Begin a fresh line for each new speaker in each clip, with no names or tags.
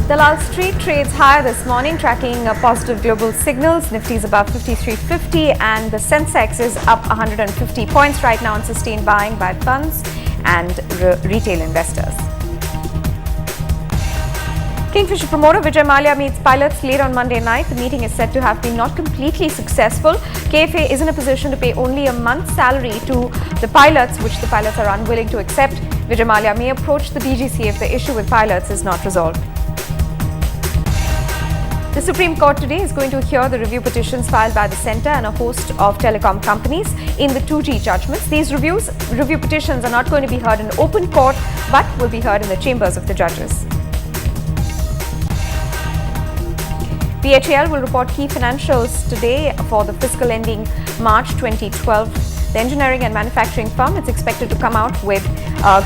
Dalal Street trades higher this morning, tracking positive global signals. Nifty is above 5350 and the Sensex is up 150 points right now on sustained buying by funds and retail investors. Kingfisher promoter Vijay Mallya meets pilots late on Monday night. The meeting is said to have been not completely successful. KFA is in a position to pay only a month's salary to the pilots, which the pilots are unwilling to accept. Vijay Mallya may approach the DGC if the issue with pilots is not resolved. The Supreme Court today is going to hear the review petitions filed by the centre and a host of telecom companies in the 2G judgments. These review petitions are not going to be heard in open court but will be heard in the chambers of the judges. BHEL will report key financials today for the fiscal ending March 2012. The engineering and manufacturing firm is expected to come out with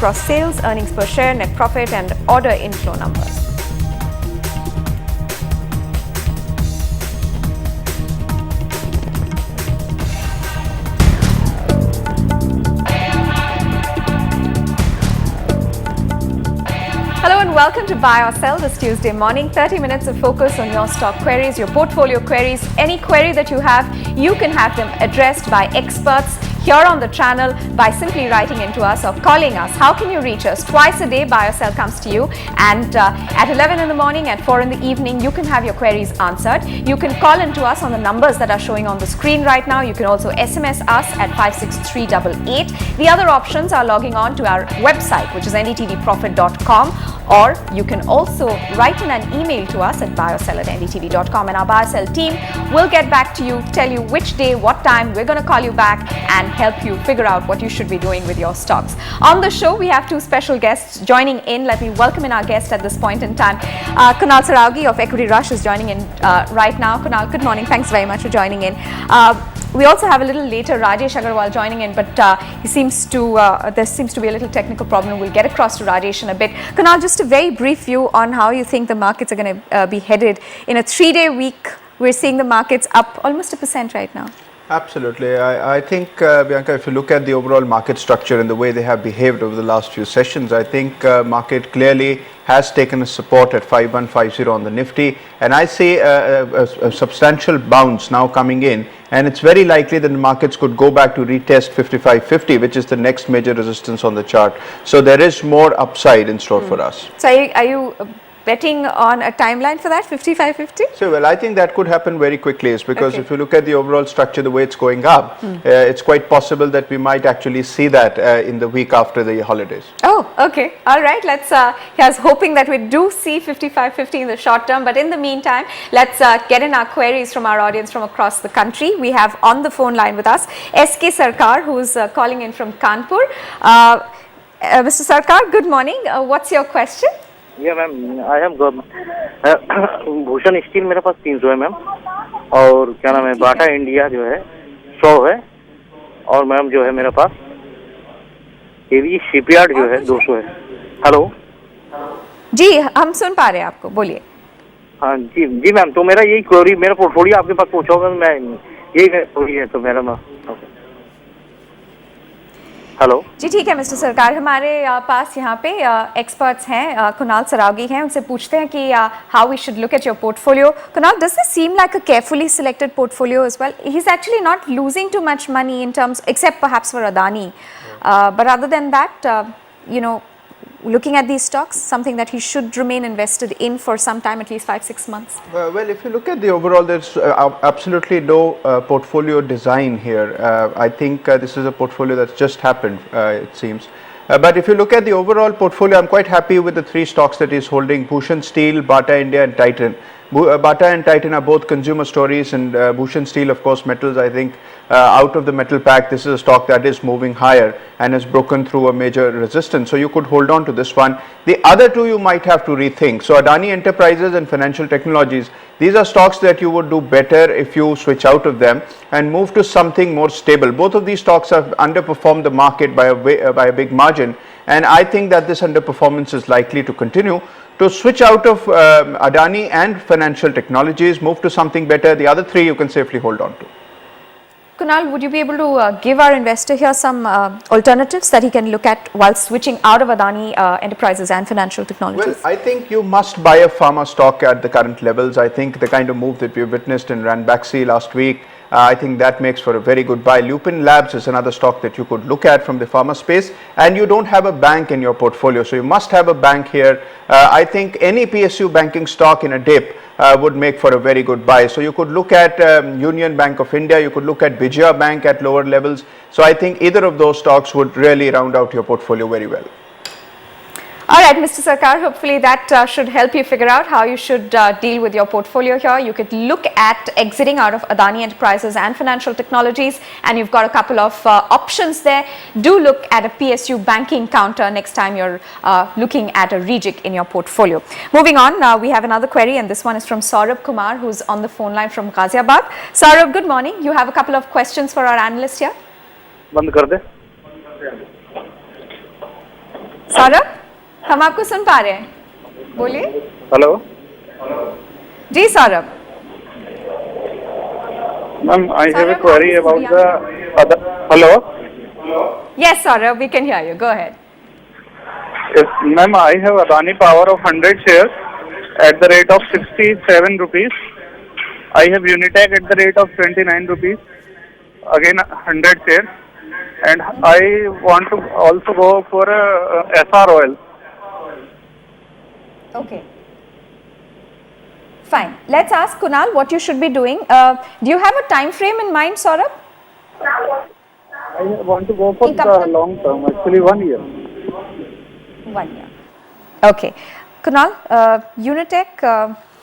gross sales, earnings per share, net profit and order inflow numbers. Hello and welcome to Buy or Sell this Tuesday morning. 30 minutes of focus on your stock queries, your portfolio queries. Any query that you have, you can have them addressed by experts here on the channel by simply writing into us or calling us. How can you reach us? Twice a day, Buy or Sell comes to you, and at 11 in the morning, at 4 in the evening, you can have your queries answered. You can call into us on the numbers that are showing on the screen right now. You can also SMS us at 56388. The other options are logging on to our website, which is ndtvprofit.com, or you can also write in an email to us at buyorsell@ndtv.com, and our Buy or Sell team will get back to you, tell you which day, what time. We're going to call you back and help you figure out what you should be doing with your stocks. On the show, we have two special guests joining in. Let me welcome in our guest at this point in time. Kunal Saraogi of Equity Rush is joining in right now. Kunal, good morning. Thanks very much for joining in. We also have a little later Rajesh Agarwal joining in, but there seems to be a little technical problem. We'll get across to Rajesh in a bit. Kunal, just a very brief view on how you think the markets are going to be headed. In a 3-day week, we're seeing the markets up almost 1% right now.
Absolutely. I think, Bianca, if you look at the overall market structure and the way they have behaved over the last few sessions, I think market clearly has taken a support at 5150 on the Nifty, and I see a substantial bounce now coming in, and it's very likely that the markets could go back to retest 5550, which is the next major resistance on the chart. So there is more upside in store for us.
So are you betting on a timeline for that, 5550?
So, well, I think that could happen very quickly, is because if you look at the overall structure, the way it's going up, it's quite possible that we might actually see that in the week after the holidays.
Oh, okay. All right. Here's hoping that we do see 5550 in the short term. But in the meantime, let's get in our queries from our audience from across the country. We have on the phone line with us SK Sarkar, who's calling in from Kanpur. Mr. Sarkar, good morning. What's your question?
या ma'am I am Bhushan steel मेरे पास 300 है ma'am, और क्या नाम है Bata India जो है 100 है, और मैम जो है मेरे पास एवी शिपयार्ड जो है 200 है। हेलो
जी, हम सुन पा रहे हैं आपको, बोलिए।
हाँ जी जी मैम, तो मेरा यही क्वेरी, मेरा पोर्टफोलियो आपके पास पूछा होगा, मैं यही क्वेरी है तो मेरा हेलो
जी, ठीक है मिस्टर सरकार, हमारे पास यहाँ पे एक्सपर्ट्स हैं, कुणाल सरावगी हैं, उनसे पूछते हैं कि how we should look at your portfolio. Kunal, does this seem like a carefully selected portfolio as well? He is actually not losing too much money in terms except perhaps for Adani, but other than that, looking at these stocks, something that he should remain invested in for some time, at least 5-6 months?
Well, if you look at the overall, there's absolutely no portfolio design here. I think this is a portfolio that's just happened, it seems. But if you look at the overall portfolio, I'm quite happy with the 3 stocks that he's holding: Bhushan Steel, Bata India and Titan. Bata and Titan are both consumer stories, and Bhushan Steel, of course, metals. I think out of the metal pack, this is a stock that is moving higher and has broken through a major resistance. So you could hold on to this one. The other 2 you might have to rethink. So Adani Enterprises and Financial Technologies, these are stocks that you would do better if you switch out of them and move to something more stable. Both of these stocks have underperformed the market by a big margin, and I think that this underperformance is likely to continue. To switch out of Adani and Financial Technologies, move to something better. The other 3 you can safely hold on to.
Kunal, would you be able to give our investor here some alternatives that he can look at while switching out of Adani Enterprises and Financial Technologies?
Well, I think you must buy a pharma stock at the current levels. I think the kind of move that we witnessed in Ranbaxy last week, I think that makes for a very good buy. Lupin Labs is another stock that you could look at from the pharma space, and you don't have a bank in your portfolio, so you must have a bank here. I think any PSU banking stock in a dip would make for a very good buy. So you could look at Union Bank of India, you could look at Vijaya Bank at lower levels. So I think either of those stocks would really round out your portfolio very well.
All right, Mr. Sarkar, hopefully that should help you figure out how you should deal with your portfolio here. You could look at exiting out of Adani Enterprises and Financial Technologies, and you've got a couple of options there. Do look at a PSU banking counter next time you're looking at a REGIC in your portfolio. Moving on, we have another query, and this one is from Saurabh Kumar, who's on the phone line from Ghaziabad. Saurabh, good morning. You have a couple of questions for our analyst here.
बंद कर दे.
Saurabh, हम आपको सुन पा रहे हैं, बोलिए.
Hello
ji Saurabh.
Ma'am, I have a
Saurabh,
query
आप
about
सुनिए.
the other. Hello.
Yes, Saurabh, we can hear you. Go ahead.
Yes, ma'am, I have Adani Power of 100 shares at the rate of 67 rupees. I have Unitech at the rate of 29 rupees. Again, 100 shares. And I want to also go for SR Oil.
Okay. Fine. Let's ask Kunal what you should be doing. Do you have a time frame in mind, Saurabh?
I want to go for the long term, actually 1 year.
1 year. Okay. Kunal, Unitech,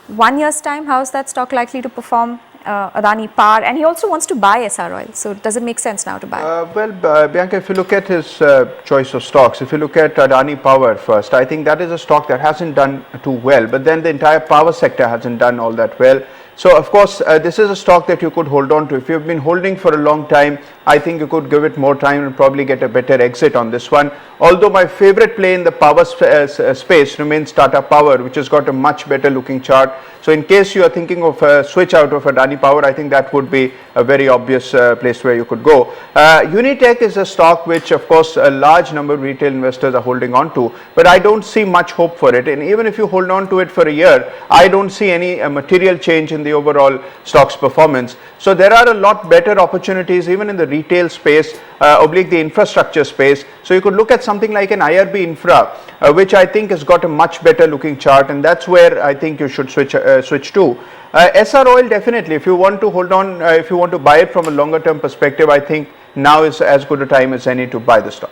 1 year's time, how is that stock likely to perform? Adani Power, and he also wants to buy SR Oil. So does it make sense now to buy?
Well, Bianca, if you look at his choice of stocks, if you look at Adani Power first, I think that is a stock that hasn't done too well, but then the entire power sector hasn't done all that well. So of course, this is a stock that you could hold on to. If you've been holding for a long time, I think you could give it more time and probably get a better exit on this one. Although my favorite play in the power space remains Tata Power, which has got a much better looking chart. So in case you are thinking of a switch out of Adani Power, I think that would be a very obvious place where you could go. Unitech is a stock which of course a large number of retail investors are holding on to, but I don't see much hope for it. And even if you hold on to it for a year, I don't see any material change in the overall stock's performance. So there are a lot better opportunities even in the retail space, oblique the infrastructure space. So you could look at something like an IRB Infra, which I think has got a much better looking chart, and that's where I think you should switch to. SR Oil, definitely, if you want to hold on, if you want to buy it from a longer term perspective, I think now is as good a time as any to buy the stock.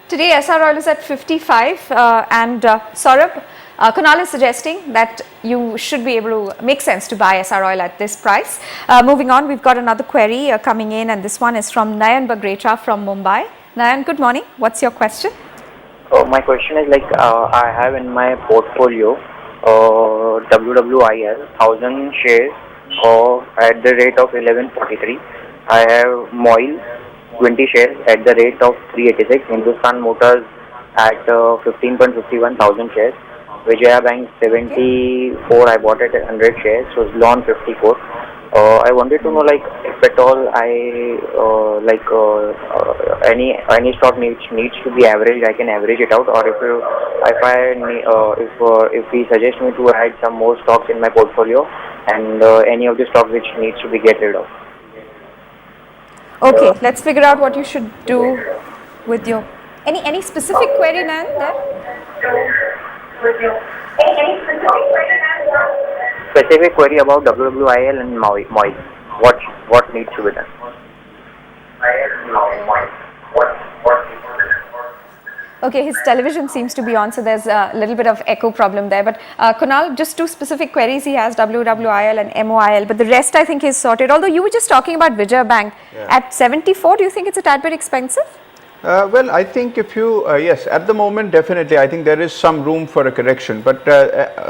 Today SR Oil is at 55 and Saurabh, Kunal is suggesting that you should be able to make sense to buy SR Oil at this price. Moving on, we've got another query coming in, and this one is from Nayan Bagrecha from Mumbai. Nayan, good morning. What's your question?
My question is I have in my portfolio WWIL 1000 shares at the rate of 1143. I have MOIL 20 shares at the rate of 386. Hindustan Motors at 15.51 thousand shares. Vijaya Bank 74. I bought it at 100 shares. So Suzlon 54. I wanted to know if at all any stock needs to be averaged, I can average it out, or if he suggests me to add some more stocks in my portfolio, and any of the stocks which needs to be get rid of.
Okay, let's figure out what you should do with your any specific query, Nayan, there?
Specific query about WWIL and MOIL. What needs to be done?
Okay, his television seems to be on, so there's a little bit of echo problem there. But Kunal, just two specific queries he has, WWIL and MOIL, but the rest I think is sorted. Although you were just talking about Vijaya Bank at 74, do you think it's a tad bit expensive?
Well, I think if you, yes, at the moment, definitely, I think there is some room for a correction. But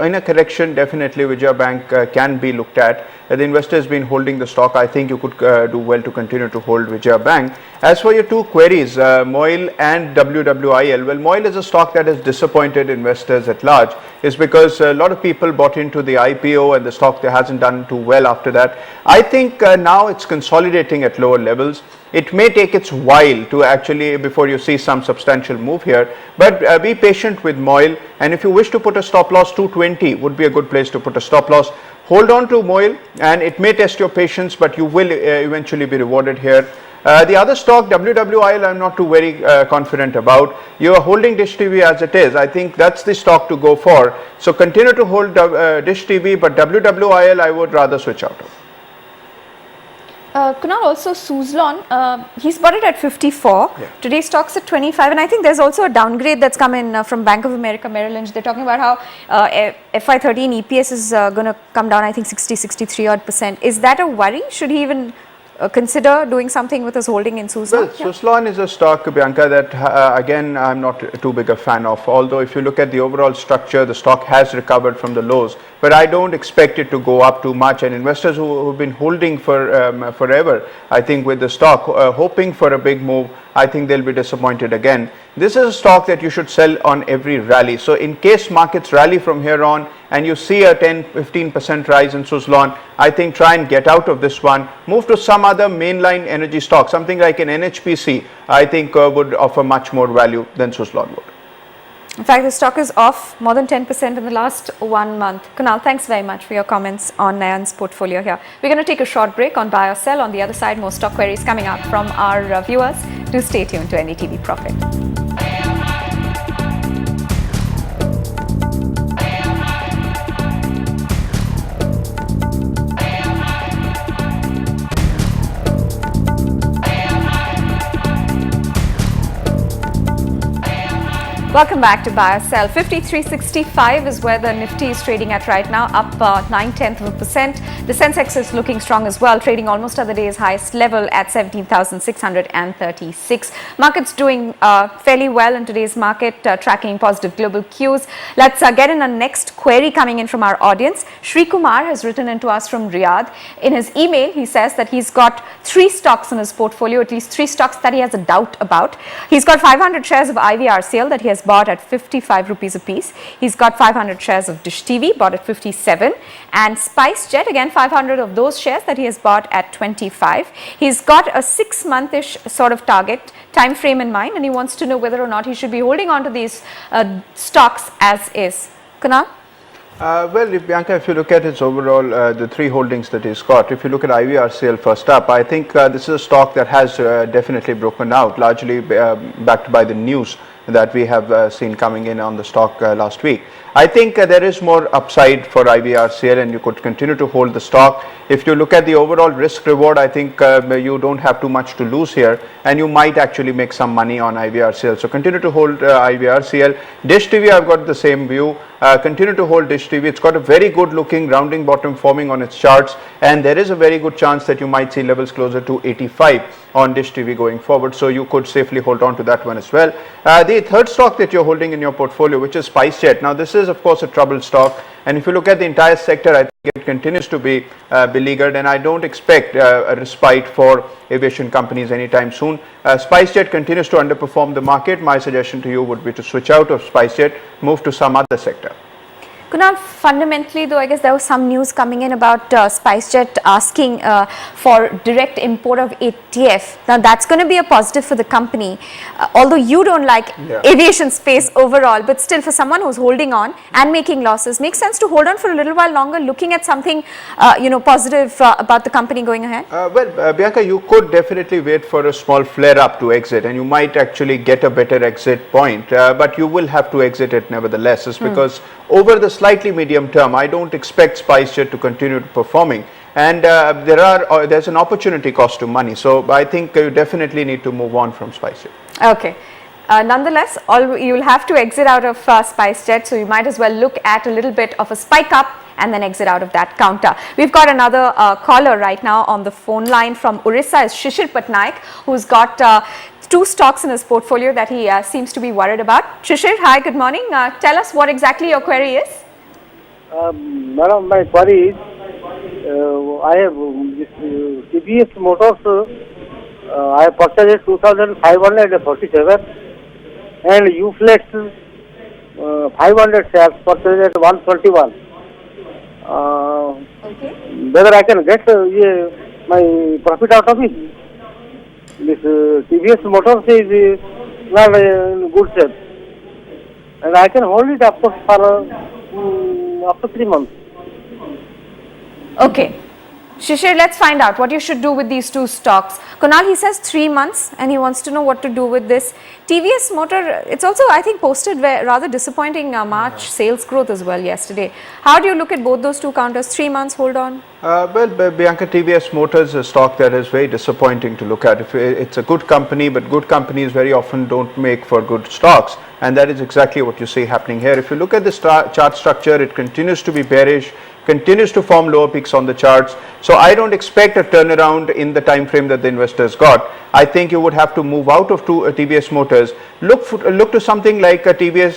in a correction, definitely Vijaya Bank can be looked at. the investor has been holding the stock, I think you could do well to continue to hold Vijaya Bank. As for your two queries, MOIL and WWIL, well, MOIL is a stock that has disappointed investors at large. Is because a lot of people bought into the IPO and the stock that hasn't done too well after that. I think now it's consolidating at lower levels. It may take its while to actually before you see some substantial move here, but be patient with MOIL, and if you wish to put a stop loss, 220 would be a good place to put a stop loss. Hold on to MOIL, and it may test your patience, but you will eventually be rewarded here. The other stock, WWIL, I'm not too very confident about. You are holding Dish TV as it is. I think that's the stock to go for. So continue to hold Dish TV, but WWIL I would rather switch out of.
Kunal, also Suzlon, he's bought it at 54.
Yeah.
Today's stock's at 25, and I think there's also a downgrade that's come in from Bank of America Merrill Lynch. They're talking about how FY13 EPS is going to come down, I think 63 odd %. Is that a worry? Should he even consider doing something with his holding in Suzlon?
Well, Suzlon is a stock, Bianca, that again I'm not too big a fan of. Although if you look at the overall structure, the stock has recovered from the lows, but I don't expect it to go up too much. And investors who've been holding for forever, I think with the stock, hoping for a big move, I think they'll be disappointed again. This is a stock that you should sell on every rally. So in case markets rally from here on and you see a 10-15% rise in Suzlon, I think try and get out of this one. Move to some other mainline energy stock, something like an NHPC, I think would offer much more value than Suzlon would.
In fact, the stock is off more than 10% in the last 1 month. Kunal, thanks very much for your comments on Nayan's portfolio here. We're going to take a short break on buy or sell. On the other side, more stock queries coming up from our viewers. Do stay tuned to NDTV Profit. Welcome back to Buy or Sell. 5365 is where the Nifty is trading at right now, up 0.9%. The Sensex is looking strong as well, trading almost at the day's highest level at 17,636. Markets doing fairly well in today's market, tracking positive global cues. Let's get in a next query coming in from our audience. Shri Kumar has written in to us from Riyadh. In his email, he says that he's got 3 stocks in his portfolio, at least 3 stocks that he has a doubt about. He's got 500 shares of IVRCL that he has bought at 55 rupees a piece. He's got 500 shares of Dish TV bought at 57, and SpiceJet, again 500 of those shares that he has bought at 25. He's got a 6-month-ish sort of target time frame in mind, and he wants to know whether or not he should be holding on to these stocks as is. Kunal?
Well, Bianca, if you look at its overall, the 3 holdings that he's got, if you look at IVRCL first up, I think this is a stock that has definitely broken out, largely backed by the news that we have seen coming in on the stock last week. I think there is more upside for IVRCL, and you could continue to hold the stock. If you look at the overall risk reward, I think you don't have too much to lose here, and you might actually make some money on IVRCL. So continue to hold IVRCL. Dish TV, I've got the same view. Continue to hold Dish TV. It's got a very good looking rounding bottom forming on its charts, and there is a very good chance that you might see levels closer to 85 on Dish TV going forward. So you could safely hold on to that one as well. The third stock that you're holding in your portfolio, which is SpiceJet. Now this is of course a troubled stock, and if you look at the entire sector, I think it continues to be beleaguered, and I don't expect a respite for aviation companies anytime soon. SpiceJet continues to underperform the market. My suggestion to you would be to switch out of SpiceJet, move to some other sector.
Kunal, fundamentally though, I guess there was some news coming in about SpiceJet asking for direct import of ATF. Now that's going to be a positive for the company, although you don't like aviation space overall, but still for someone who's holding on and making losses, makes sense to hold on for a little while longer, looking at something positive about the company going ahead.
Well, Bianca, you could definitely wait for a small flare up to exit, and you might actually get a better exit point, but you will have to exit it nevertheless. It's because over the slightly medium term, I don't expect SpiceJet to continue performing, and there's an opportunity cost to money. So I think you definitely need to move on from SpiceJet.
Okay. Nonetheless, you'll have to exit out of SpiceJet, so you might as well look at a little bit of a spike up and then exit out of that counter. We've got another caller right now on the phone line from Orissa, is Shishir Patnaik, who's got 2 stocks in his portfolio that he seems to be worried about. Shishir, hi, good morning. Tell us what exactly your query is.
Madam, my query is
I have this TVS Motors. I have purchased at 2,547 and Uflex 500 shares purchased at 121.
Okay.
Whether I can get my profit out of it? This TVS Motors is not in good shape, and I can hold it up to after 3 months.
Okay. Shishir, let's find out what you should do with these two stocks. Kunal, he says 3 months and he wants to know what to do with this. TVS Motor, it's also, I think, posted rather disappointing March sales growth as well yesterday. How do you look at both those two counters? 3 months, hold on.
Bianca, TVS Motors is a stock that is very disappointing to look at. It's a good company, but good companies very often don't make for good stocks, and that is exactly what you see happening here. If you look at the chart structure, it continues to be bearish, continues to form lower peaks on the charts. So I don't expect a turnaround in the time frame that the investors got. I think you would have to move out of TVS Motors, look to something like a Hero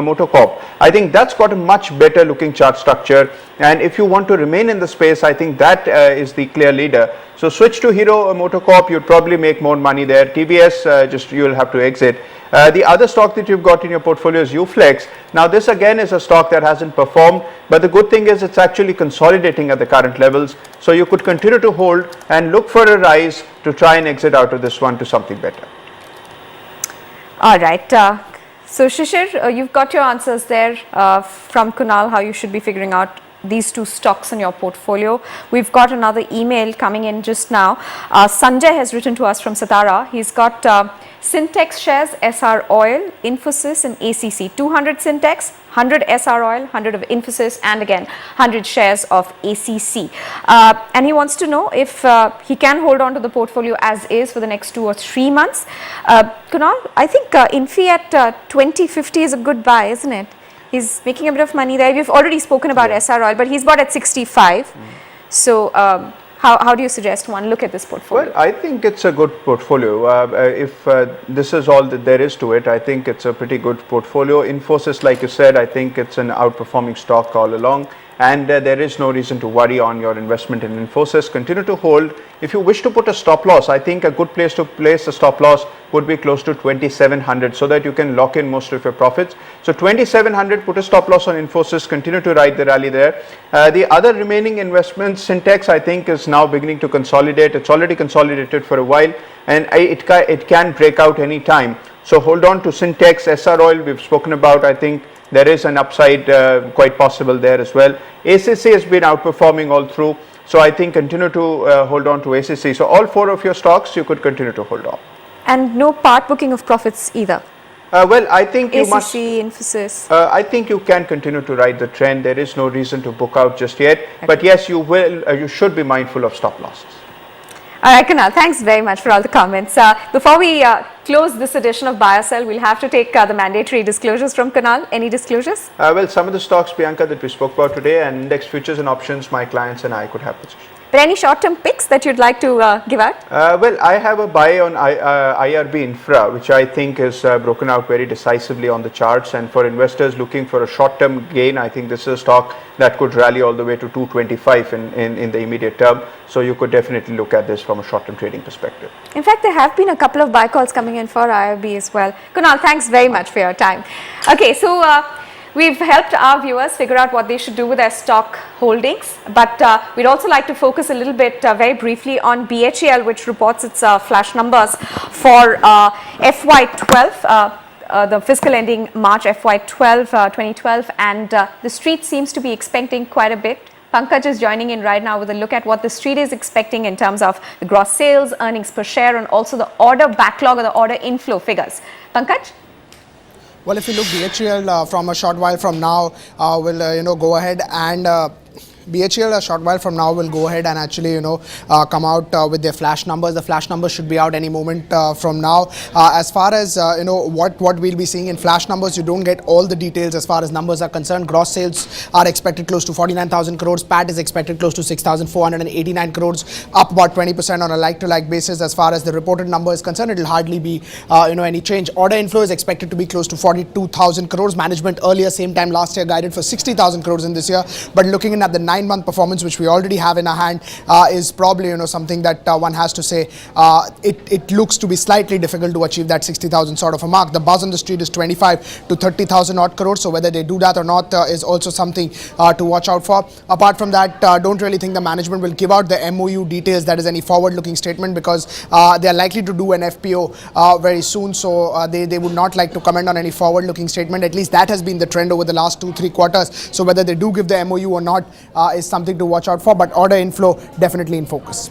MotoCorp. I think that's got a much better looking chart structure, and if you want to remain in the space, I think that is the clear leader. So switch to Hero MotoCorp, you'd probably make more money there. TVS, you'll have to exit. The other stock that you've got in your portfolio is Uflex. Now this again is a stock that hasn't performed, but the good thing is it's actually consolidating at the current levels. So you could continue to hold and look for a rise to try and exit out of this one to something better.
All right. So Shishir, you've got your answers there from Kunal, how you should be figuring out these two stocks in your portfolio. We've got another email coming in just now. Sanjay has written to us from Satara. He's got Syntex shares, SR Oil, Infosys and ACC. 200 Syntex, 100 SR Oil, 100 of Infosys, and again 100 shares of ACC. And he wants to know if he can hold on to the portfolio as is for the next 2 or 3 months. Kunal, I think Infi at 2050 is a good buy, isn't it? He's making a bit of money there. We've already spoken about SR Oil, but he's bought at 65. So how do you suggest one look at this portfolio?
Well, I think it's a good portfolio. If this is all that there is to it, I think it's a pretty good portfolio. Infosys, like you said, I think it's an outperforming stock all along, and there is no reason to worry on your investment in Infosys. Continue to hold. If you wish to put a stop loss, I think a good place to place a stop loss would be close to 2700, so that you can lock in most of your profits. So 2700, put a stop loss on Infosys, continue to ride the rally there. The other remaining investments, Syntex, I think is now beginning to consolidate. It's already consolidated for a while, and it can break out any time. So hold on to Syntex. SR Oil we've spoken about. I think there is an upside quite possible there as well. ACC has been outperforming all through, so I think continue to hold on to ACC. So all 4 of your stocks you could continue to hold on.
And no part booking of profits either.
Well, I think you
ACC,
must.
Infosys.
I think you can continue to ride the trend. There is no reason to book out just yet. Okay. But yes, you will. You should be mindful of stop losses.
All right, Kunal, thanks very much for all the comments. Before we close this edition of Buy or Sell, we'll have to take the mandatory disclosures from Kunal. Any disclosures?
Well, some of the stocks, Bianca, that we spoke about today, and index futures and options, my clients and I could have positions.
But any short-term picks that you'd like to give out?
Well, I have a buy on IRB Infra, which I think is broken out very decisively on the charts. And for investors looking for a short-term gain, I think this is a stock that could rally all the way to 225 in the immediate term. So you could definitely look at this from a short-term trading perspective.
In fact, there have been a couple of buy calls coming in for IRB as well. Kunal, thanks very much for your time. Okay, so we've helped our viewers figure out what they should do with their stock holdings, but we'd also like to focus a little bit very briefly on BHEL, which reports its flash numbers for FY12, the fiscal ending March FY12, 2012, and the street seems to be expecting quite a bit. Pankaj is joining in right now with a look at what the street is expecting in terms of the gross sales, earnings per share, and also the order backlog or the order inflow figures. Pankaj?
Well, if you look BHEL from a short while from now, will go ahead and BHEL a short while from now will go ahead and actually come out with their flash numbers. The flash numbers should be out any moment from now. As far as what we'll be seeing in flash numbers, you don't get all the details as far as numbers are concerned. Gross sales are expected close to 49,000 crores. PAT is expected close to 6,489 crores, up about 20% on a like-to-like basis. As far as the reported number is concerned, it will hardly be any change. Order inflow is expected to be close to 42,000 crores. Management earlier same time last year guided for 60,000 crores in this year, but looking in at the 9-month performance, which we already have in our hand, is probably something that one has to say it looks to be slightly difficult to achieve that 60,000 sort of a mark. The buzz on the street is 25 to 30,000 odd crores, so whether they do that or not is also something to watch out for. Apart from that, don't really think the management will give out the MOU details, that is any forward-looking statement, because they are likely to do an FPO very soon, so they would not like to comment on any forward-looking statement. At least that has been the trend over the last 2-3 quarters, so whether they do give the MOU or not is something to watch out for, but order inflow definitely in focus.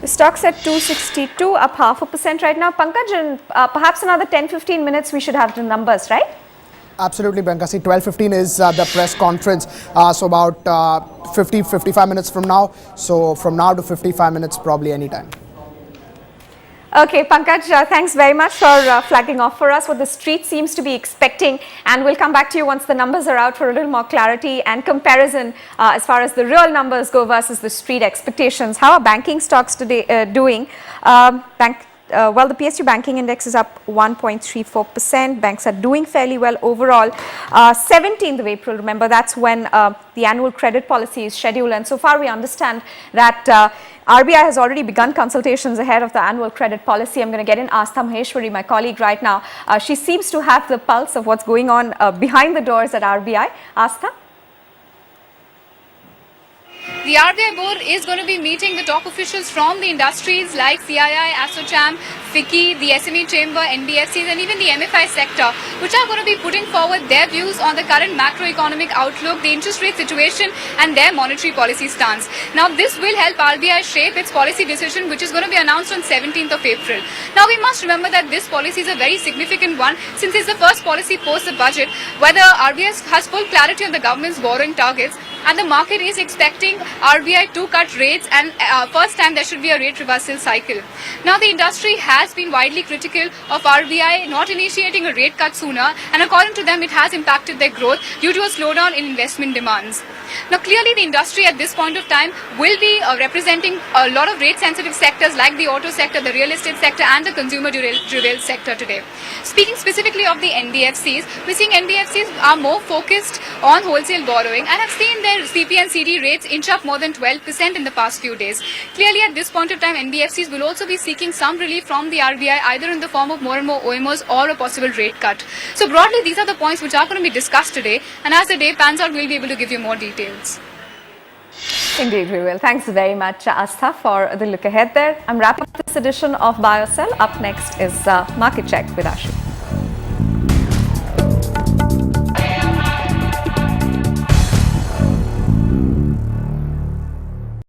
The stock's at 262, up 0.5% right now. Pankaj, in perhaps another 10-15 minutes we should have the numbers, right?
Absolutely, Priyanka. See, 12:15 is the press conference, so about 50-55 minutes from now. So from now to 55 minutes, probably any time.
Okay, Pankaj, thanks very much for flagging off for us what the street seems to be expecting, and we'll come back to you once the numbers are out for a little more clarity and comparison as far as the real numbers go versus the street expectations. How are banking stocks today doing? Well, the PSU banking index is up 1.34%. Banks are doing fairly well overall. 17th of April, remember, that's when the annual credit policy is scheduled, and so far we understand that RBI has already begun consultations ahead of the annual credit policy. I'm going to get in Astha Maheshwari, my colleague, right now. She seems to have the pulse of what's going on behind the doors at RBI. Astha?
The RBI board is going to be meeting the top officials from the industries like CII, ASSOCHAM, FICCI, the SME Chamber, NBFCs and even the MFI sector, which are going to be putting forward their views on the current macroeconomic outlook, the interest rate situation and their monetary policy stance. Now this will help RBI shape its policy decision, which is going to be announced on 17th of April. Now we must remember that this policy is a very significant one, since it's the first policy post the budget where the RBI has full clarity on the government's borrowing targets, and the market is expecting RBI to cut rates, and first time there should be a rate reversal cycle. Now the industry has been widely critical of RBI not initiating a rate cut sooner, and according to them it has impacted their growth due to a slowdown in investment demands. Now clearly the industry at this point of time will be representing a lot of rate sensitive sectors like the auto sector, the real estate sector and the consumer durable sector today. Speaking specifically of the NBFCs, we're seeing NBFCs are more focused on wholesale borrowing and have seen their CP and CD rates inch up more than 12% in the past few days. Clearly at this point of time NBFCs will also be seeking some relief from the RBI, either in the form of more and more OMOs or a possible rate cut. So broadly these are the points which are going to be discussed today, and as the day pans out we'll be able to give you more details.
Indeed we will. Thanks very much Astha for the look ahead there. I'm wrapping up this edition of Buy or Sell. Up next is Market Check with Ashish.